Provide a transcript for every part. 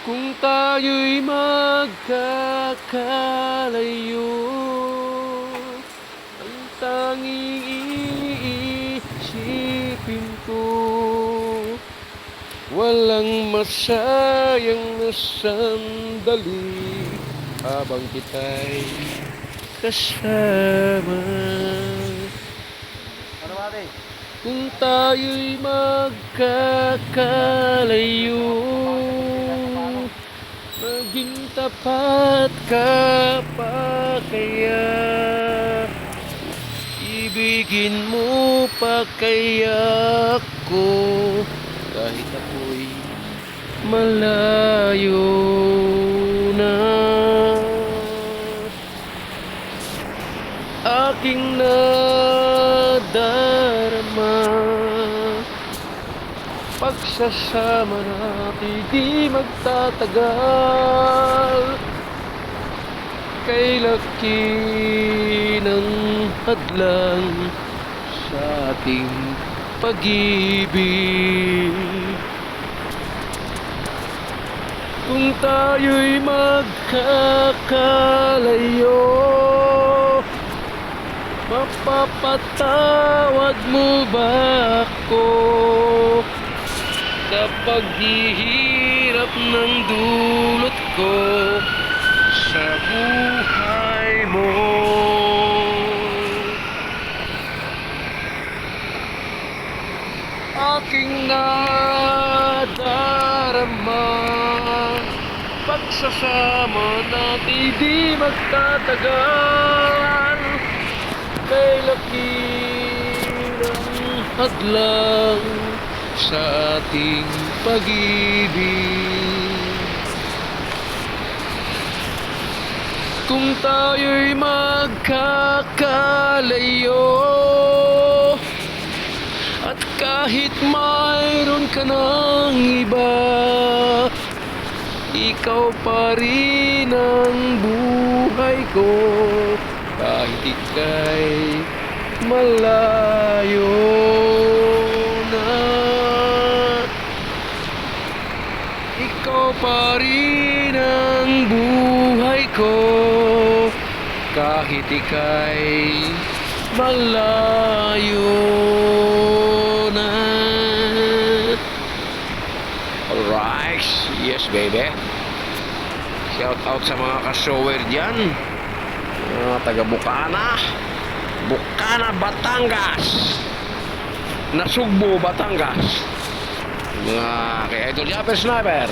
Kung tayo'y magkakalayo, ang tanging iisipin ko, walang masayang na sandali habang kita'y kasama. Ano ba, ate? Kung tayo'y magkakalayo, maging tapat ka pa kaya? Ibigin mo pa kaya ako kahit ako'y malayo na? Aking nadarama, pagsasama natin di magtatagal. Kay laki ng hadlang sa ating pag-ibig. Kung tayo'y magkakalayo, mapapatawad mo ba ako kapag hihirap ng dulot ko sa buhay mo? Aking nadarama, pagsasama natin di magtatagal. Kay laki ng hadlang sa ating pag-ibig. Kung tayo'y magkakalayo, at kahit mayroon ka ng iba, ikaw pa rin ang buhay ko kahit ika'y malayo na. Ikaw pa rin ang buhay ko kahit ika'y malayo na. Alright, yes baby. Shout out sa mga ka-shower dyan, taga Bukana, Batangas, Nasugbo, Batangas, mga kay Idol Japper Sniper,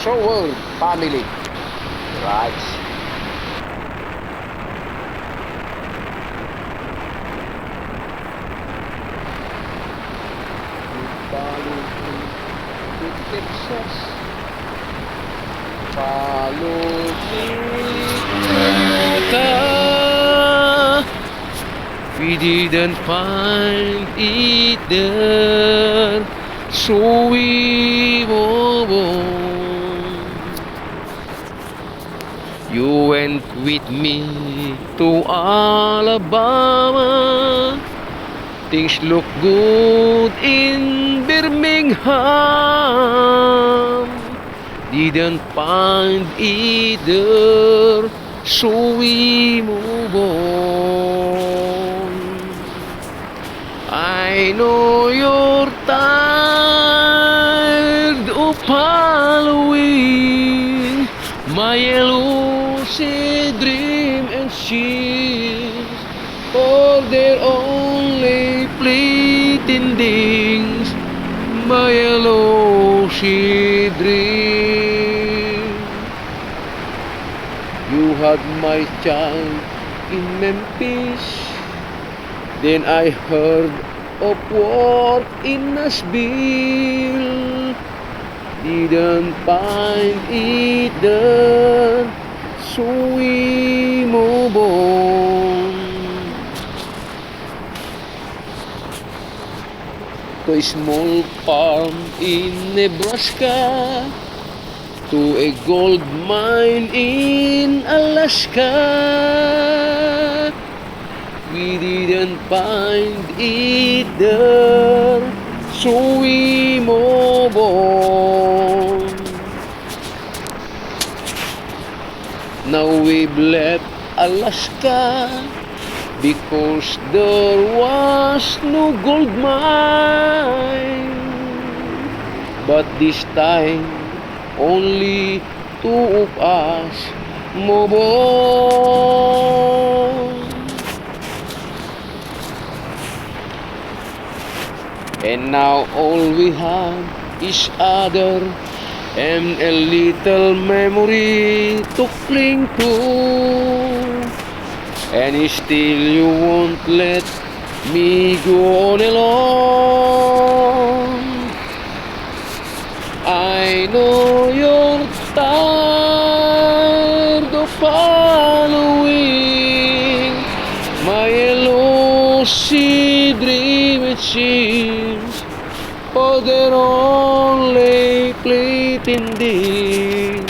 Shower family. Right. Texas, we didn't find it there, so we move on. You went with me to Alabama. Things look good in Birmingham. Didn't find it there, so we move on. I know you're tired of following my elusive dream and she's for their only fleeting things, my elusive dream. You had my child in Memphis, then I heard of war in Nashville. Didn't find it there, so we move on. To a small farm in Nebraska, to a gold mine in Alaska. We didn't find it there, so we move on. Now we've left Alaska because there was no gold mine. But this time, only two of us move on. And now all we have is other and a little memory to cling to. And still you won't let me go on alone. I know you're tired of following my elusive dream, it seems. For they're only pretending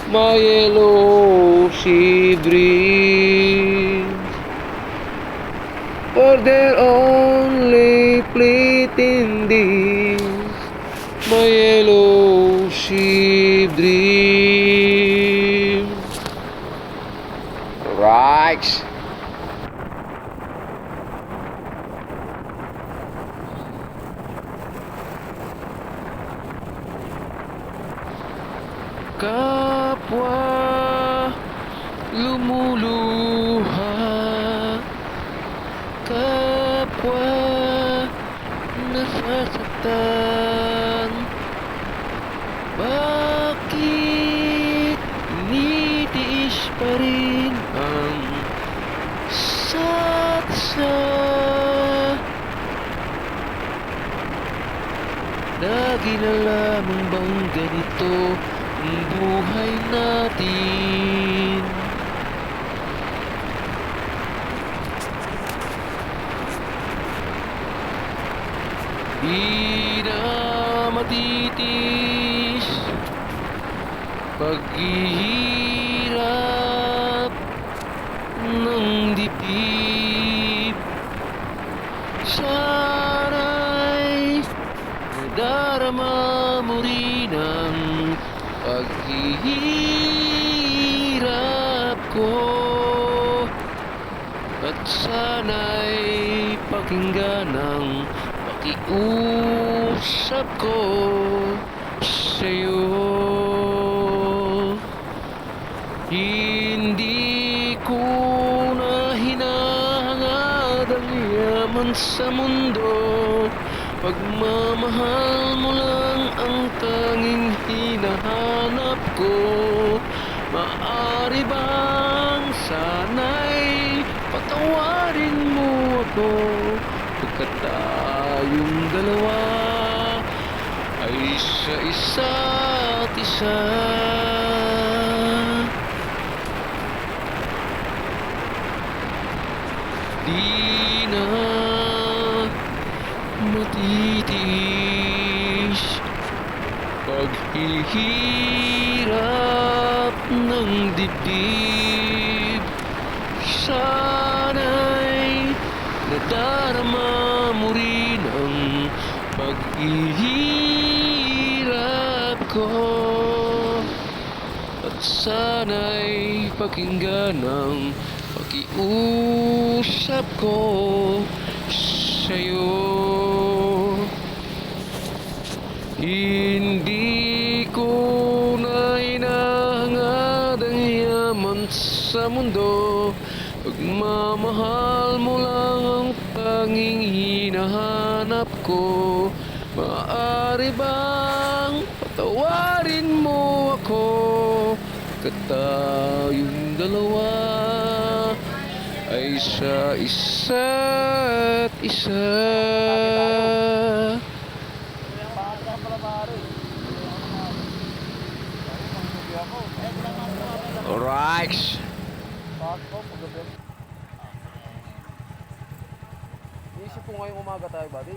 my elusive dreams. For they're only pretending my elusive dreams. Right. Kapwa lumuluha, kapwa nasasaktan. Bakit nitiis pa rin ang satsa? Lagi na lamang bang ganito ang buhay natin? Di na matitis paghihirap ng dibdib. Sana'y nadarama mo rin ang paghihirap ko, at sana'y pakinggan ang pakiusap ko sa'yo. Hindi ko na hinahangad ang yaman sa mundo, pagmamahal mo lang ang tanging hinahanap ko. Maaari bang sana'y patawarin mo ako, pagkat tayong dalawa ay sa isa't isa. Di na matitiis paghihirap ng dibdib. Sana'y nadarama mo rin ang paghihirap ko, at sana'y pakinggan ang pakiusap ko sa'yo. Hindi ko na hinahangad ang yaman sa mundo, pagmamahal mo lang ang tanging hinahanap ko. Maaari bang patawarin mo ako, pagkat tayong dalawa ay sa isa't isa. Alright. Iisip ko ngayong umaga tayo, buddy.